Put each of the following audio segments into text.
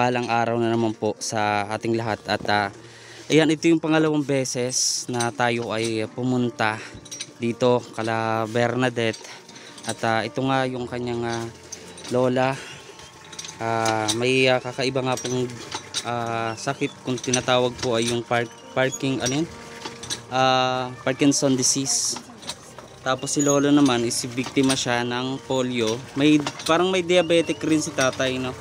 mapagpalang araw na naman po sa ating lahat at ayan, ito yung pangalawang beses na tayo ay pumunta dito kala Bernadette at ito nga yung kanyang lola. May kakaiba nga pong sakit kung tinatawag po ay yung Parkinson disease. Tapos si lolo naman is biktima siya ng polio. Parang may diabetic rin si tatay, no?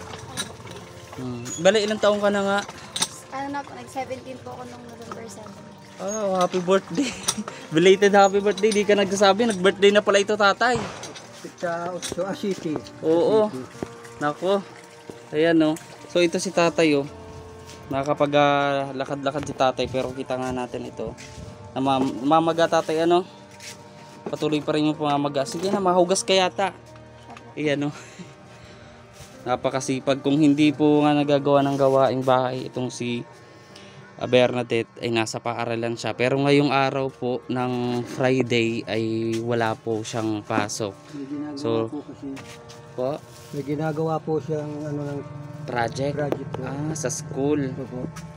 Bale, ilang taong ka na nga? Ano na po, nag-17 po ako nung November 7. Oh, happy birthday. Belated happy birthday. Di ka nagsasabi, nag-birthday na pala ito tatay. Sa City. Oo. Nako. Ayan, no. So ito si tatay, oh. Nakakapag lakad-lakad si tatay, pero kita nga natin ito. Mamaga tatay, ano? Patuloy pa rin yung pamamaga. Sige na, mahugas ka yata. Ayan, no. Napakasipag. Kung hindi po nga nagagawa ng gawaing bahay itong si Bernadette ay nasa paaralan siya. Pero ngayong araw po ng Friday ay wala po siyang pasok. So, po, may ginagawa po siyang ng project po. Sa school.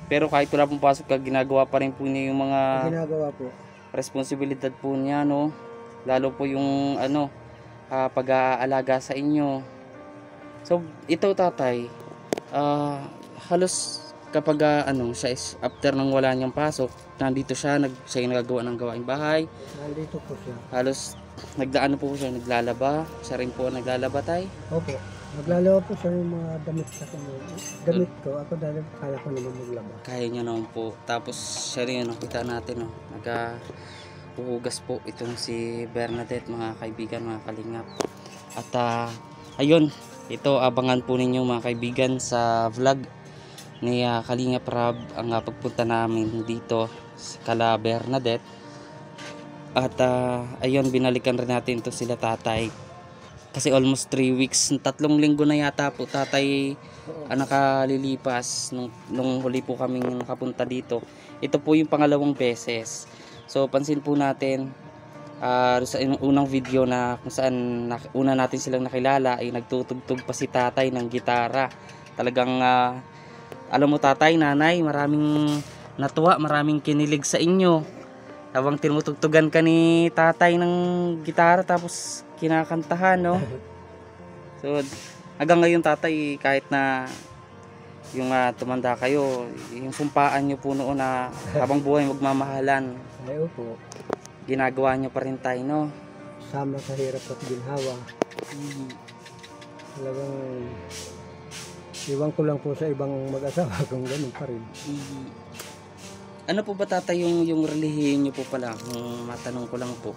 Pero kahit wala pong pasok, ginagawa pa rin po niya yung mga ginagawa po. Responsibilidad po niya, no. Lalo po yung pag-aalaga sa inyo. So ito tatay, halos kapag siya is after nang wala niyang pasok, nandito siya, siya yung nagagawa ng gawaing bahay. Nandito po siya. Halos nagdaano po siya, naglalaba. Siya rin po naglalaba, tay. Opo. Naglalaba po siya ng mga damit sa kanya. Damit ko, ako dahil kaya ko naman maglaba. Kaya niya naman po. Tapos siya rin, nakita natin, no. Huhugas po itong si Bernadette, mga kaibigan, mga kalingap. At ayun, ito abangan po ninyo mga kaibigan sa vlog ni Kalingap Rab ang pagpunta namin dito kala Bernadette. At ayun, binalikan rin natin ito sila tatay kasi almost 3 weeks, 3 linggo na yata po tatay nakalilipas nung huli po kaming nakapunta dito. Ito po yung pangalawang beses. So pansin po natin sa unang video na kung saan una natin silang nakilala ay nagtutugtog pa si tatay ng gitara. Talagang alam mo tatay, nanay, maraming natuwa, maraming kinilig sa inyo. Habang tinutugtugan ka ni tatay ng gitara tapos kinakantahan, no? So hanggang ngayon tatay, kahit na yung tumanda kayo, yung sumpaan nyo po noon na habang buhay magmamahalan, ay opo, ginagawa nyo pa rin tayo, no? Sama sa hirap at ginhawa. Talagang iwan ko lang po sa ibang mag-asawa kung ganun pa rin. Ano po ba tatay yung relihiyon nyo po pala, kung matanong ko lang po?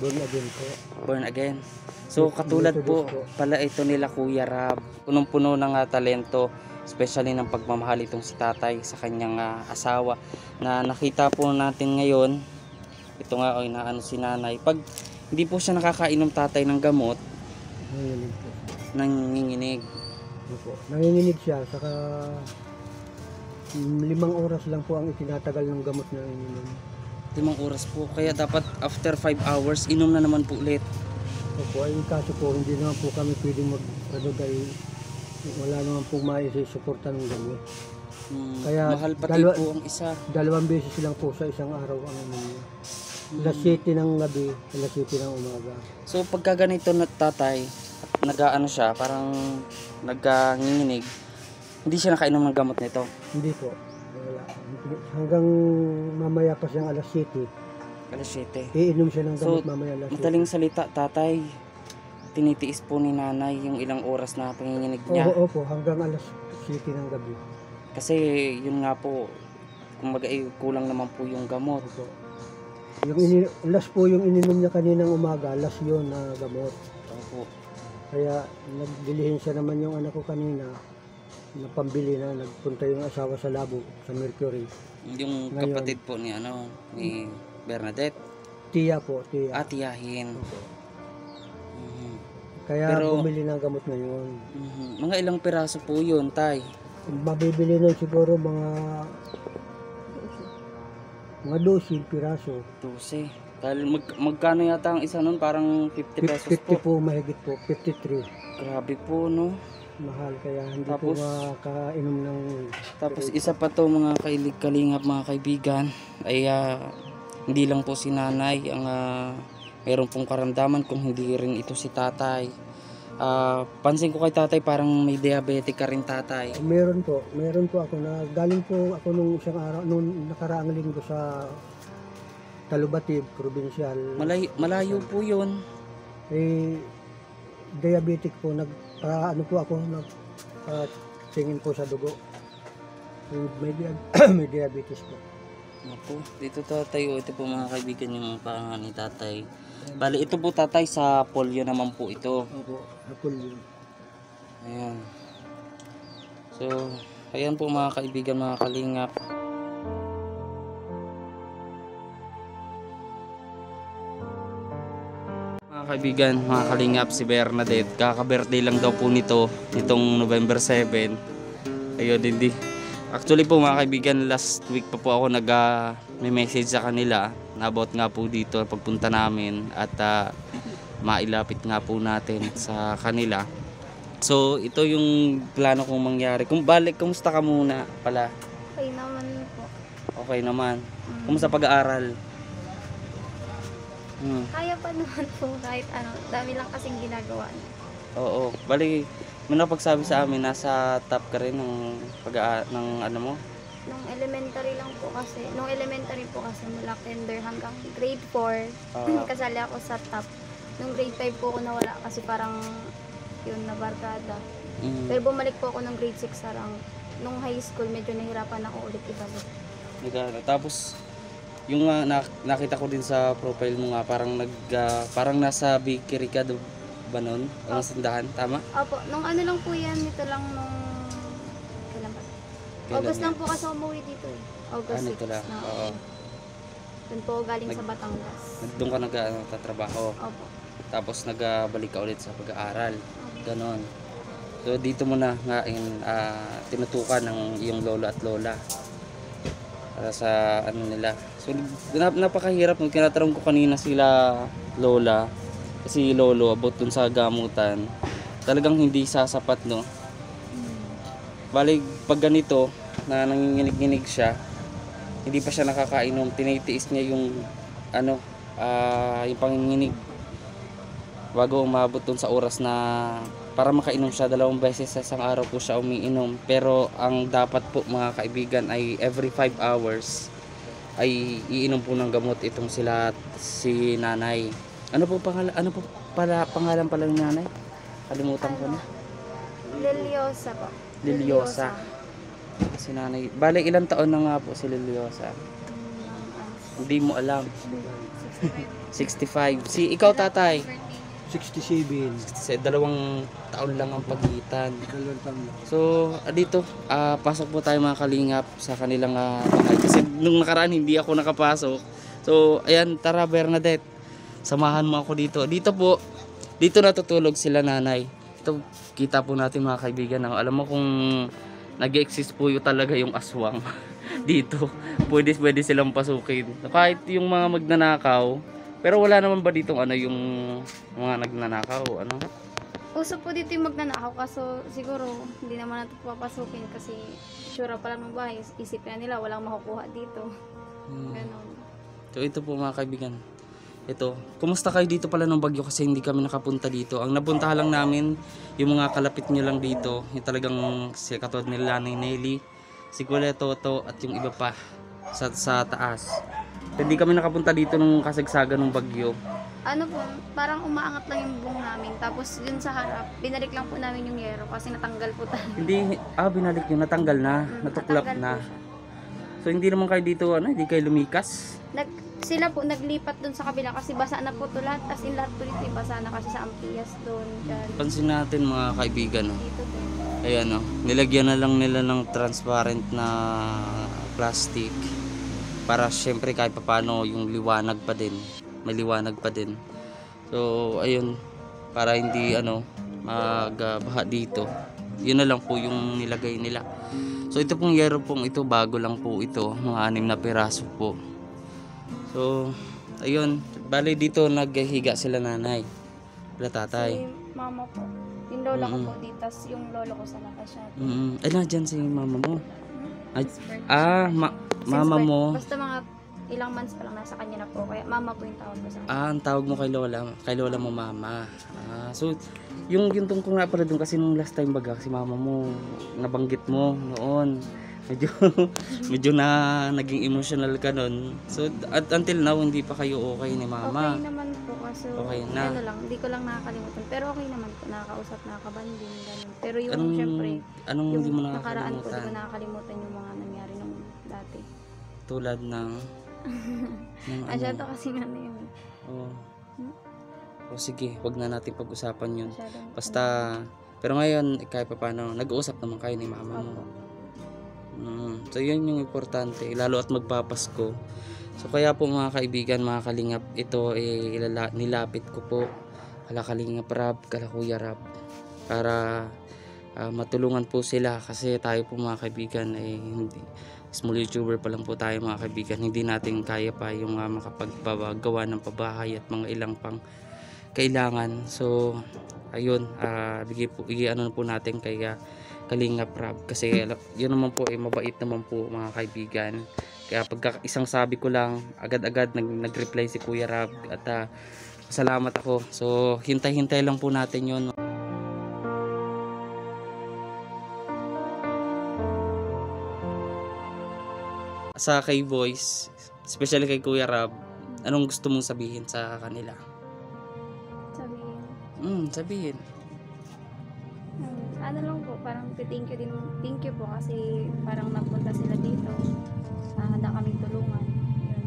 Born again po. Born again. So katulad po pala ito nila Kuya Rab, punong-puno ng talento, especially ng pagmamahal itong si tatay sa kanyang asawa, na nakita po natin ngayon. Ito nga si nanay, pag hindi po siya nakakainom tatay ng gamot, nanginginig. Opo. Nanginginig siya, saka 5 oras lang po ang itinatagal ng gamot na ininom. 5 oras po, kaya dapat after 5 hours inom na naman po ulit. Opo, ay kaso po hindi naman po kami pwedeng wala naman po maisusuporta ng gamot. Kaya mahal pati po ang isa. 2 beses lang po sa isang araw ang inom. Alas 7 ng gabi, alas 7 ng umaga. So pagka ganito na tatay, nag-aano siya, parang nagkanginginig, hindi siya nakainom ng gamot nito? Hindi po. Wala. Hanggang mamaya pa siyang alas 7. Alas 7. Iinom siya ng gamot So, mamaya alas 7. madaling salita tatay, tinitiis po ni nanay yung ilang oras na panginginig niya. Opo, hanggang alas 7 ng gabi. Kasi yun nga po, kumbaga kulang naman po yung gamot. Opo. Last po yung ininom niya kaninang umaga, last yun na gamot. Opo. Kaya nagdilihin naman yung anak ko kanina na pambili na, nagpunta yung asawa sa labo, sa Mercury. Yung Ngayon, kapatid po ni ni Bernadette. Tiya po, tiya. Tiyahin. Opo. Kaya Pero, bumili ng gamot ngayon. Mga ilang piraso po yun, tay? Mabibili na siguro mga 12 piraso. 12. Dahil magkano yata ang isa nun? Parang 50 pesos 50 po. po mahigit po, 53. Grabe po, no? mahal kaya hindi Tapos- ko makainom ng Tapos isa pa to mga kalingap mga kaibigan ay hindi lang po si nanay ang meron pong karamdaman kung hindi rin ito si tatay. Pansin ko kay tatay parang may diabetic ka rin tatay. Meron po ako na galing po ako nung isang araw nung nakaraang linggo sa Talubatib, provincial. Malayo po yun. Diabetic po ano po ako tingin po sa dugo. May diabetes po. Opo, dito tatay, ito po mga kaibigan yung pangalan ni tatay. Bali, ito po tatay sa polio naman po ito. Opo, hapon yun. Ayan. So, ayan po mga kaibigan, mga kalingap. Mga kaibigan, mga kalingap, si Bernadette, kaka-birthday lang daw po nito, nitong November 7. Ayun, hindi. Actually po mga kaibigan, last week pa po ako may message sa kanila. Nabot nga po dito pagpunta namin at mailapit nga po natin sa kanila. So ito yung plano kong mangyari. Kung balik, kumusta ka muna pala? Okay naman po. Okay naman. Kumusta pag-aaral? Kaya pa naman po kahit ano. Dami lang kasing ginagawa niya. Oo. Bali, may napagsabi sa amin, nasa top ka rin ng ng ano mo? Nung elementary po kasi mula kinder hanggang grade 4, kasali ako sa top. Nung grade 5 po ako nawala kasi parang yun na barkada. Pero bumalik po ako nung grade 6 sarang. Nung high school medyo nahirapan ako ulit ibalik. Tapos yung nakita ko din sa profile mo nga parang nasa bakery ka ba nun? O nasa tindahan, tama? Opo, nung ano lang po yan, ito lang nung kailan ba? August lang po kasi umuwi dito eh. August 6. Ito lang. Oo. Doon po galing sa Batangas. Doon ka nagtatrabaho. Opo. Tapos nagbalik ka ulit sa pag-aaral. Ganon. So dito mo na nga tinutukan ng iyong lolo at lola para sa ano nila. So napakahirap nung tinatanong ko kanina sila lola kasi lolo about dun sa gamutan. Talagang hindi sasapat, no. Balik pag ganito na nanginginig-nginig siya, hindi pa siya nakakainom, tinitiis niya yung yung panginginig bago umabot dun sa oras na para makainom siya 2 beses sa isang araw po siya umiinom. Pero ang dapat po mga kaibigan ay every 5 hours ay iinom po ng gamot itong si nanay. Ano po pangalan pala ng nanay? Kalimutan ko na. Liliosa po. Liliosa. Si nanay. Bale, ilang taon na nga po si Liliosa? Hindi mo alam. 65. Si ikaw tatay? 67. 2 taon lang ang pagitan. Dalawang taon lang. So, dito, pasok po tayo mga kalingap sa kanilang bahay. Kasi nung nakaraan hindi ako nakapasok. So, ayan, tara Bernadette. Samahan mo ako dito. Dito natutulog sila nanay. Ito, kita po natin mga kaibigan. Alam mo kung nag-exist po yung talaga yung aswang dito. Pwede silang pasukin. Kahit yung mga magnanakaw. Pero wala naman ba dito yung mga nagnanakaw? Uso po dito yung magnanakaw kaso siguro hindi naman natin papasukin kasi sure pa lang ng bahay. Isip na nila walang makukuha dito. Ganon. So ito po mga kaibigan. Ito, kumusta kayo dito pala ng Bagyo kasi hindi kami nakapunta dito. Ang napuntahan lang namin, yung mga kalapit nyo lang dito, yung talagang si katulad nila ni Nelly, si Kuya Toto at yung iba pa sa taas. Hindi kami nakapunta dito nung kasagsagan ng Bagyo. Ano po, parang umaangat lang yung buhong namin. Tapos yun sa harap, binalik lang po namin yung yero kasi natanggal po tayo. Hindi, binalik yun, natanggal na, natuklap Natanggal na. po siya. So hindi naman kayo dito, hindi kayo lumikas? Sila po naglipat dun sa kabila kasi basa na po to lahat. As in lahat po dito yung basa na kasi sa Ampias doon. Pansin natin mga kaibigan, Dito din. ayan nilagyan na lang nila ng transparent na plastic para syempre kahit paano yung liwanag pa din, may liwanag pa din. So ayun, para hindi magbaha dito, yun na lang po yung nilagay nila. So ito pong yero pong ito, bago lang po ito, mga 6 na piraso po. So ayun, bali dito naghihiga sila nanay, sila tatay. Si mama po. Yung lola ko po dito, tas yung lolo ko sa Lakasya. Ay, nandyan si mama mo. Ay, Since mama birth. mo. Basta mga ilang months pa lang nasa kanya na po. Kaya mama po yung tawag ko sa kanya. Ang tawag mo kay lola mo mama. So yung tungkol nga pala doon kasi nung last time baga si mama mo nabanggit mo noon. Medyo na naging emotional ka noon. So at until now hindi pa kayo okay ni mama. Okay naman po kasi Okay na. ano lang, hindi ko lang nakakalimutan. Pero okay naman po, nakakausap, nakakabanding, ganun. Pero yung Anong syempre, anong yung hindi mo nakaraan po, hindi nakakalimutan? ko nakakalimutan yung mga nangyari nung dati. Tulad ng Masyado kasi nga na yun. Oh. O sige, wag na natin pag-usapan 'yun. Masyadong, Basta pero ngayon kahit pa paano nag-uusap naman kayo ni mama mo. Opo. So yun yung importante, lalo at magpapasko. So kaya po mga kaibigan, mga kalingap, ito nilapit ko po kala Kalingap Rab, kala Kuya Rab para matulungan po sila kasi tayo po mga kaibigan ay hindi small YouTuber pa lang po tayo mga kaibigan, hindi natin kaya pa yung makapagpagawa ng pabahay at mga ilang pang kailangan. So ayun, ano po natin kay Kalingap Rab kasi yun naman po mabait naman po mga kaibigan. Kaya pagka isang sabi ko lang agad-agad nag-reply si Kuya Rab at salamat ako. So hintay-hintay lang po natin yun. Sa kay Boys, especially kay Kuya Rab, anong gusto mong sabihin sa kanila? Sabihin. Ano lang po, parang thank you po kasi parang napunta sila dito. Handa kaming tulungan. Yun.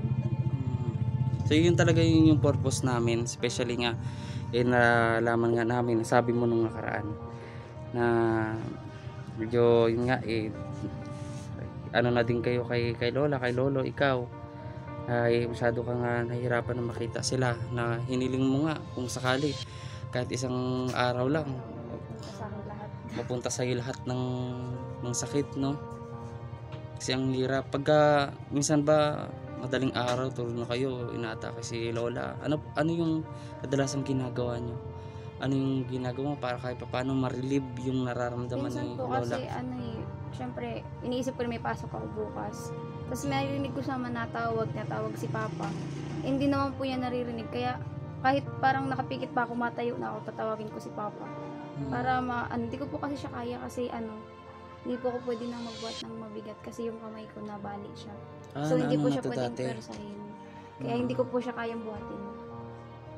So yun talaga yung purpose namin, especially nga nalaman nga namin, sabi mo nung nakaraan na medyo yun nga ano na din kayo kay lola, kay lolo, ikaw ay masyado ka nga nahihirapan na makita sila, na hiniling mo nga kung sakali kahit isang araw lang Sa akin lahat. mapunta sa iyo lahat ng sakit, no? Kasi ang hirap pagka minsan ba madaling araw tulog na kayo, inaatake si lola, ano yung kadalasang ginagawa nyo? Ano yung ginagawa mo para kahit paano ma-relieve yung nararamdaman Minsan ni po lola? kasi syempre iniisip ko na may pasok ako bukas. Tapos may narinig ko siya natawag si Papa. Hindi naman po yan naririnig, kaya kahit parang nakapikit pa ako, matayo na ako, tatawagin ko si Papa. Para hindi ko po kasi siya kaya kasi hindi po ako pwede nang magbuhat ng mabigat kasi yung kamay ko nabali siya. So hindi po siya pwedeng persahin. Kaya hindi ko po siya kayang buhatin.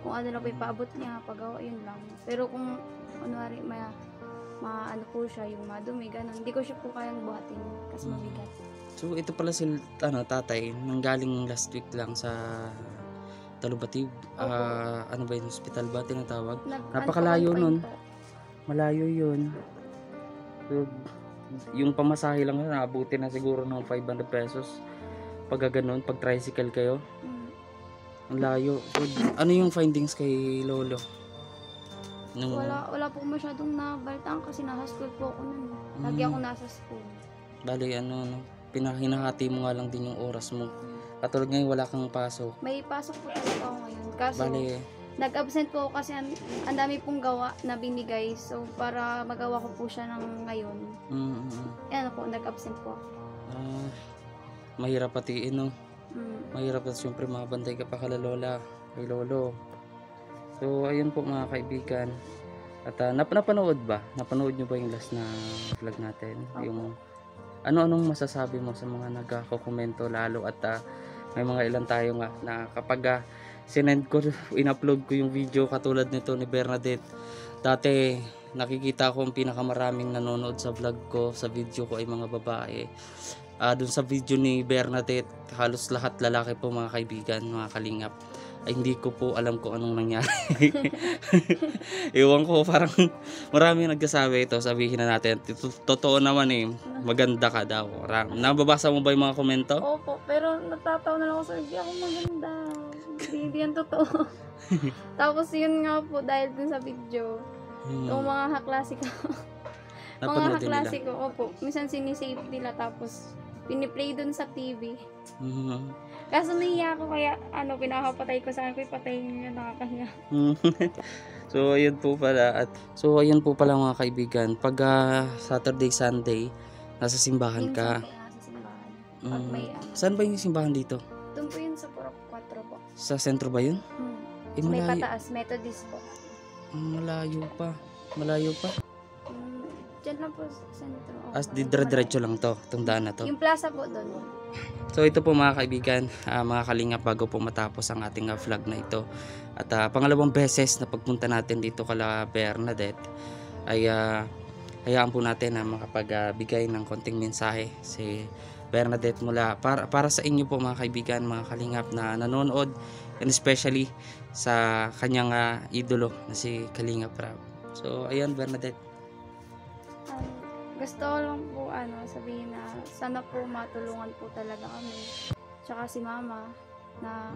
Kung ano lang po ipaabot niya, pagawa, yun lang. Pero kung kunwari ano po siya, yung madumi, ganun, hindi ko siya po kayang buhatin kasi mabigat. So ito pala si tatay, nanggaling last week lang sa Talubatib. Ano ba yung hospital ba tinatawag? Napakalayo nun. Malayo yun. So, yung pamasahe lang na naabuti na siguro ng 500 pesos. Pag ganun, pag tricycle kayo. Ang layo. So, ano yung findings kay lolo? Wala po masyadong nabaltaan kasi nasa school po ako nun. Lagi ako nasa school. Bali pinahinahati mo nga lang din yung oras mo. Katulad ngayon wala kang pasok. May pasok po talaga ako ngayon. Kaso nag-absent po ako kasi ang dami pong gawa na binigay. So para magawa ko po siya ng ngayon. Ano po, nag-absent po ako. Mahirap patiin, no? Mahirap at syempre mabantay ka pa kay lola, kay lolo. So ayun po mga kaibigan. At napanood ba? Napanood nyo ba yung last na vlog natin? Okay. Yung ano-anong masasabi mo sa mga nagko-komento lalo at may mga ilan tayo nga na kapag sinend ko, in-upload ko yung video katulad nito ni Bernadette. Dati nakikita ko ang pinakamaraming nanonood sa vlog ko, sa video ko ay mga babae. Dun sa video ni Bernadette, halos lahat lalaki po mga kaibigan, mga kalingap. Ay hindi ko po alam kung anong nangyari. Ewan ko, parang marami nagsasabi ito, sabihin na natin. Totoo naman maganda ka daw. Nababasa mo ba yung mga komento? Opo, pero natatawa na lang ako, sir, hindi ako maganda. Hindi yan totoo. Tapos yun nga po, dahil dun sa video, yung mga kaklase ko. Mga kaklase ko, opo. Minsan sinisave nila tapos piniplay dun sa TV. Kaso nahiya ako kaya pinakapatay ko sa akin ko ipatay niya nakakahiya. So ayun po pala mga kaibigan, pag Saturday, Sunday nasa simbahan ka. Minsan kaya sa simbahan. Pag may Saan ba yung simbahan dito? doon po yun sa Purok 4 po. Sa sentro ba yun? Eh, May malayo. pataas, Methodist po. Malayo pa. Diyan lang po sa sentro. As dire-diretso lang to, itong daan na to. Yung plaza po doon. So ito po mga kaibigan, mga kalingap, bago po matapos ang ating vlog na ito. At pangalawang beses na pagpunta natin dito kala Bernadette ay hayaan po natin na makapagbigay ng konting mensahe si Bernadette mula para sa inyo po mga kaibigan, mga kalingap na nanonood, and especially sa kanyang idolo na si Kalingap Rab. So ayan Bernadette. Gusto ko lang po sabihin na sana po matulungan po talaga kami. Tsaka si mama na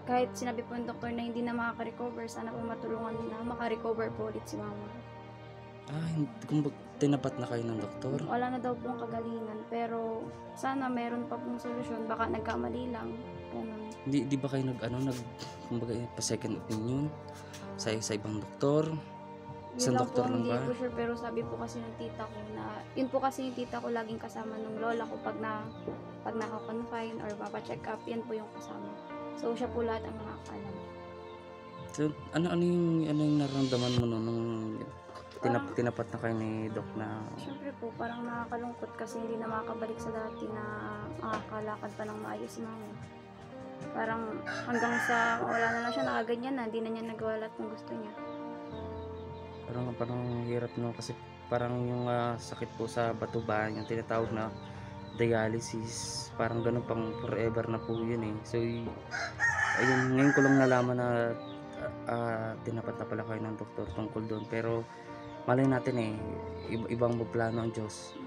kahit sinabi po ng doktor na hindi na makaka-recover, sana po matulungan na maka-recover po ulit si mama. Kung tinapat na kayo ng doktor? Wala na daw pong kagalingan pero sana meron pa pong solusyon. Baka nagkamali lang. Ganun. Di ba kayo kumbaga pa second opinion sa ibang doktor? Isang Yun lang doktor po, lang hindi ba? po sure, pero sabi po kasi ng tita ko na, yun po kasi yung tita ko laging kasama ng lola ko pag naka-confine or papacheck up, yan po yung kasama. So siya po lahat ang nakakalam. So, ano yung nararamdaman mo nung tinapat na kayo ni Doc na... Siyempre po, parang nakakalungkot kasi hindi na makakabalik sa dati na makakalakad pa ng maayos si mama. Parang hanggang sa wala na lang siya, nakaganyan na, hindi na niya nagawa lahat ng gusto niya. Parang hirap no, kasi parang yung sakit po sa batuban, yung tinatawag na dialysis, parang ganun pang forever na po yun eh. So ayun, ngayon ko lang nalaman na tinapat na pala kayo ng doktor tungkol doon, pero malay natin eh, ibang plano ang Diyos.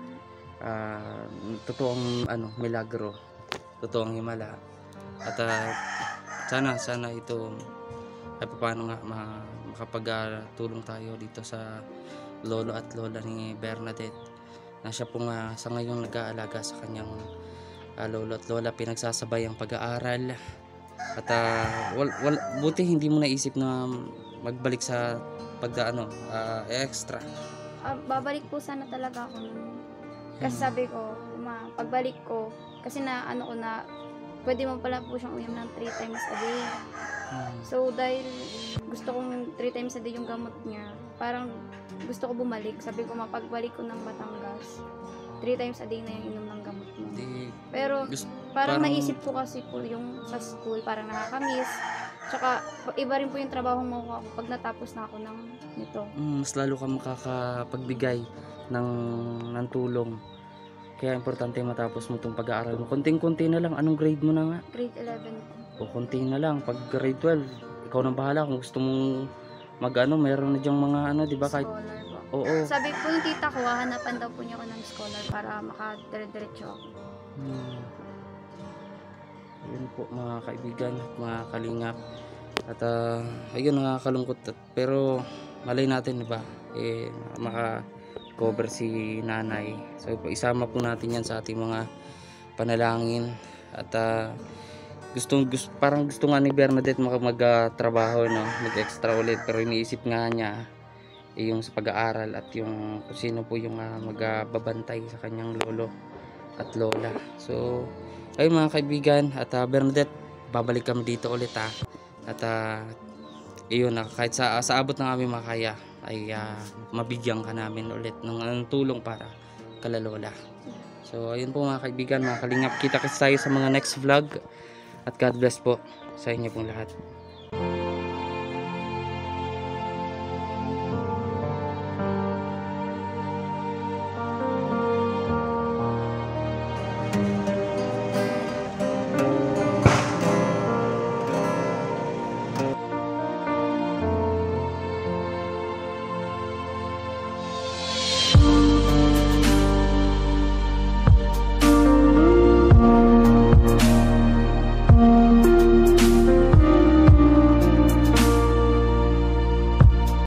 Totoong milagro, totoong himala, at sana ito ay paano nga makapagtulong tayo dito sa lolo at lola ni Bernadette, na siya po nga sa ngayon nag-aalaga sa kanyang lolo at lola, pinagsasabay ang pag-aaral at buti hindi mo naisip na magbalik sa extra. Babalik po sana talaga ako nun. Kasi sabi ko, pagbalik ko, kasi na pwede mo pala po siyang uminom ng 3 times a day. So dahil gusto kong 3 times a day yung gamot niya, parang gusto ko bumalik. Sabi ko pagbalik ko ng Batangas, 3 times a day na yung inom ng gamot mo. Pero parang naisip ko kasi po yung sa school, parang nakakamiss. Tsaka iba rin po yung trabaho mo pag natapos na ako nito. Mas lalo ka makakapagbigay ng tulong. Kaya importante matapos mo itong pag-aaral mo. Konting-konti na lang. Anong grade mo na nga? Grade 11. O konti na lang. Pag grade 12, ikaw nang bahala kung gusto mong meron na dyang mga di ba? Kahit, Scholar po. oo. Sabi po yung tita ko, hahanapan daw po niya ako ng scholar para makadire-diretso ako. Yun po mga kaibigan, mga kalingap. At ayun, nakakalungkot. Pero malay natin, diba? Maka-cover si nanay. So isama po natin yan sa ating mga panalangin. At parang gusto nga ni Bernadette magtrabaho, no? Mag-extra ulit. Pero iniisip nga niya yung sa pag-aaral at yung kung sino po yung magbabantay sa kanyang lolo at lola. So ayun mga kaibigan, at Bernadette, babalik kami dito ulit at iyon kahit sa abot ng aming makaya ay mabigyan ka namin ulit ng tulong para kala lola. So ayun po mga kaibigan, mga kalingap, kita kasi tayo sa mga next vlog, at God bless po sa inyo pong lahat.